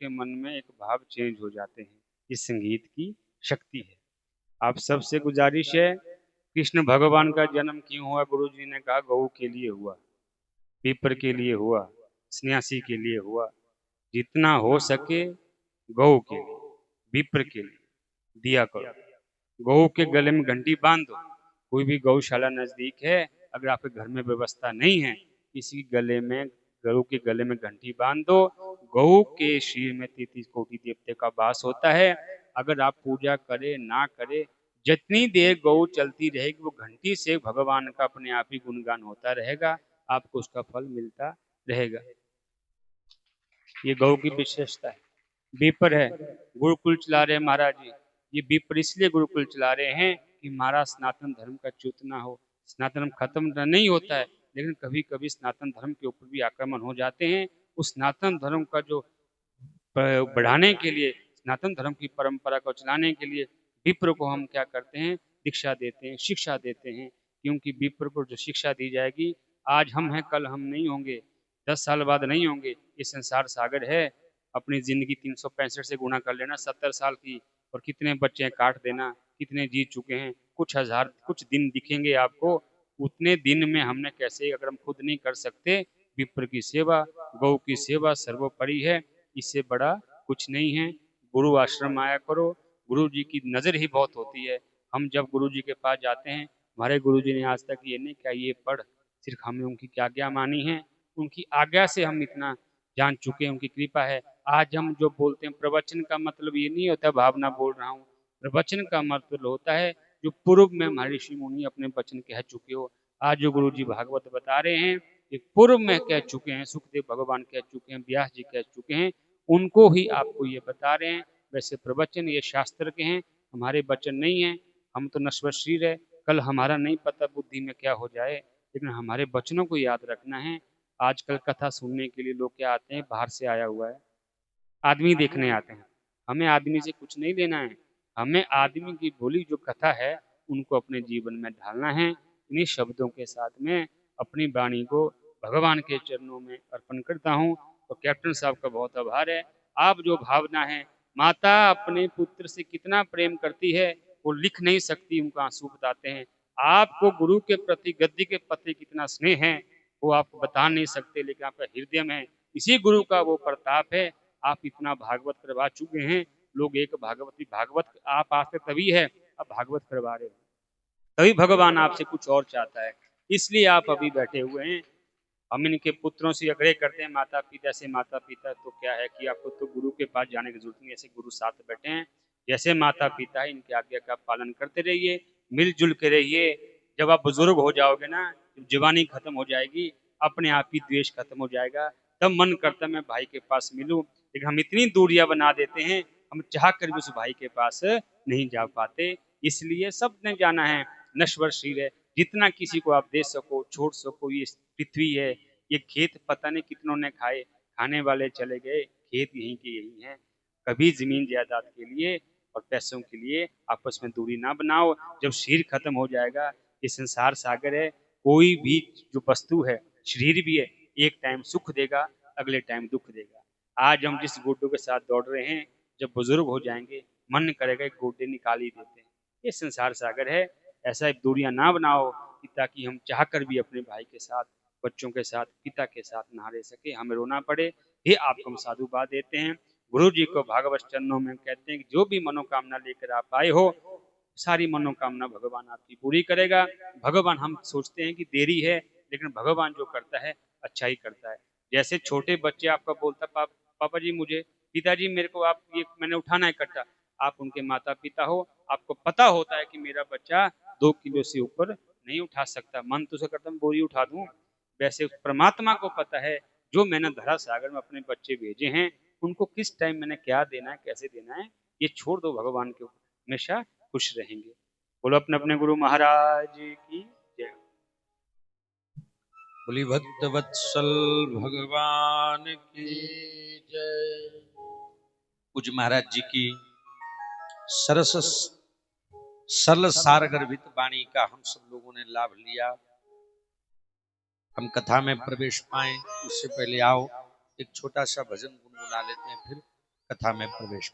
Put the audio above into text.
के मन में एक भाव चेंज हो जाते हैं। ये संगीत की शक्ति है। आप सबसे गुजारिश है, कृष्ण भगवान का जन्म क्यों हुआ? गुरु जी ने कहा गौ के लिए हुआ, पीपर के लिए हुआ, सन्यासी के लिए हुआ। जितना हो सके गौ के लिए, विप्र के लिए दिया करो। गौ के गले में घंटी बांध दो। कोई भी गौशाला नजदीक है, अगर आपके घर में व्यवस्था नहीं है, किसी गले में गौ के गले में घंटी बांध दो। गौ के शरीर में 33 कोटि देवते का वास होता है। अगर आप पूजा करे ना करे, जितनी देर गौ चलती रहेगी वो घंटी से भगवान का अपने आप ही गुणगान होता रहेगा, आपको उसका फल मिलता रहेगा। ये गौ की विशेषता है। विप्र है, गुरुकुल चला रहे महाराज जी। ये विप्र इसलिए गुरुकुल चला रहे हैं कि महाराज सनातन धर्म का च्युत ना हो। सनातन धर्म खत्म नहीं होता है, लेकिन कभी कभी सनातन धर्म के ऊपर भी आक्रमण हो जाते हैं। उस सनातन धर्म का जो बढ़ाने के लिए, सनातन धर्म की परंपरा को चलाने के लिए विप्र को हम क्या करते हैं? दीक्षा देते हैं, शिक्षा देते हैं। क्योंकि विप्र को जो शिक्षा दी जाएगी, आज हम हैं कल हम नहीं होंगे, 10 साल बाद नहीं होंगे। ये संसार सागर है। अपनी जिंदगी 365 से गुणा कर लेना 70 साल की, और कितने बच्चे काट देना, कितने जीत चुके हैं। कुछ हजार कुछ दिन दिखेंगे आपको, उतने दिन में हमने कैसे, अगर हम खुद नहीं कर सकते, विप्र की सेवा, गौ की सेवा सर्वोपरि है। इससे बड़ा कुछ नहीं है। गुरु आश्रम आया करो। गुरु जी की नज़र ही बहुत होती है। हम जब गुरु जी के पास जाते हैं, हमारे गुरु जी ने आज तक ये नहीं कहा ये पढ़, सिर्फ हमने उनकी क्या आज्ञा मानी है। उनकी आज्ञा से हम इतना जान चुके हैं, उनकी कृपा है। आज हम जो बोलते हैं, प्रवचन का मतलब ये नहीं होता भावना बोल रहा हूँ। प्रवचन का मतलब होता है जो पूर्व में हमारे ऋषि मुनि अपने वचन कह चुके हो। आज जो गुरु जी भागवत बता रहे हैं, ये पूर्व में कह चुके हैं, सुखदेव भगवान कह चुके हैं, व्यास जी कह चुके हैं, उनको ही आपको ये बता रहे हैं। वैसे प्रवचन ये शास्त्र के हैं, हमारे वचन नहीं है। हम तो नश्वर शरीर है, कल हमारा नहीं पता बुद्धि में क्या हो जाए, लेकिन हमारे वचनों को याद रखना है। आजकल कथा सुनने के लिए लोग क्या आते हैं? बाहर से आया हुआ है, आदमी देखने आते हैं। हमें आदमी से कुछ नहीं लेना है। हमें आदमी की बोली जो कथा है, उनको अपने जीवन में ढालना है। इन्हीं शब्दों के साथ में अपनी वाणी को भगवान के चरणों में अर्पण करता हूँ। तो कैप्टन साहब का बहुत आभार है। आप जो भावना है, माता अपने पुत्र से कितना प्रेम करती है वो लिख नहीं सकती, उनका आंसू बताते हैं। आपको गुरु के प्रति, गद्दी के प्रति कितना स्नेह है वो आप बता नहीं सकते, लेकिन आपका हृदय में इसी गुरु का वो प्रताप है। आप इतना भागवत करवा चुके हैं। लोग एक भागवती भागवत आप आज तक तभी है, अब भागवत करवा रहे हो, तभी भगवान आपसे कुछ और चाहता है, इसलिए आप अभी बैठे हुए हैं। हम इनके पुत्रों से आग्रह करते हैं, माता पिता से। माता पिता तो क्या है कि आपको तो गुरु के पास जाने की जरूरत नहीं, ऐसे गुरु साथ बैठे हैं। जैसे माता पिता है, इनकी आज्ञा का पालन करते रहिए, मिलजुल के रहिए। जब आप बुजुर्ग हो जाओगे ना, जब जवानी खत्म हो जाएगी, अपने आप ही द्वेष खत्म हो जाएगा, तब मन करता मैं भाई के पास मिलूं। लेकिन हम इतनी दूरियां बना देते हैं, हम चाह कर भी उस भाई के पास नहीं जा पाते। इसलिए सब ने जाना है, नश्वर शरीर है, जितना किसी को आप दे सको छोड़ सको। ये पृथ्वी है, ये खेत पता नहीं कितनों ने खाए, खाने वाले चले गए, खेत यहीं के यही हैं। कभी जमीन जायदाद के लिए और पैसों के लिए आपस में दूरी ना बनाओ। जब शरीर खत्म हो जाएगा, ये संसार सागर है, कोई भी जो वस्तु है, शरीर भी है, एक टाइम सुख देगा, अगले टाइम दुख देगा। आज हम जिस गोडों के साथ दौड़ रहे हैं, जब बुजुर्ग हो जाएंगे, मन करेगा एक गोडे निकाल ही देते हैं। ये संसार सागर है। ऐसा दूरियां ना बनाओ कि ताकि हम चाह कर भी अपने भाई के साथ, बच्चों के साथ, पिता के साथ ना रह सके, हमें रोना पड़े। ये आपको हम साधुवाद देते हैं। गुरु जी को भागवत चरणों में कहते हैं कि जो भी मनोकामना लेकर आप आए हो, सारी मनोकामना भगवान आपकी पूरी करेगा। भगवान, हम सोचते हैं कि देरी है, लेकिन भगवान जो करता है अच्छा ही करता है। जैसे छोटे बच्चे आपका बोलता, पापा जी मुझे, पिताजी मेरे को आप ये मैंने उठाना है कट्टा। आप उनके माता पिता हो, आपको पता होता है कि मेरा बच्चा 2 किलो से ऊपर नहीं उठा सकता। मन तो उसे करता मैं बोरी उठा दूं। वैसे परमात्मा को पता है, जो मैंने धरा सागर में अपने बच्चे भेजे हैं, उनको किस टाइम मैंने क्या देना है, कैसे देना है, ये छोड़ दो भगवान के ऊपर, हमेशा खुश रहेंगे। बोलो अपने अपने गुरु महाराज की जय। बोली भक्त वत्सल भगवान की जय। पूज्य महाराज जी की सरस सरल सारगर्भित वाणी का हम सब लोगों ने लाभ लिया। हम कथा में प्रवेश पाए उससे पहले आओ एक छोटा सा भजन गुनगुना लेते हैं, फिर कथा में प्रवेश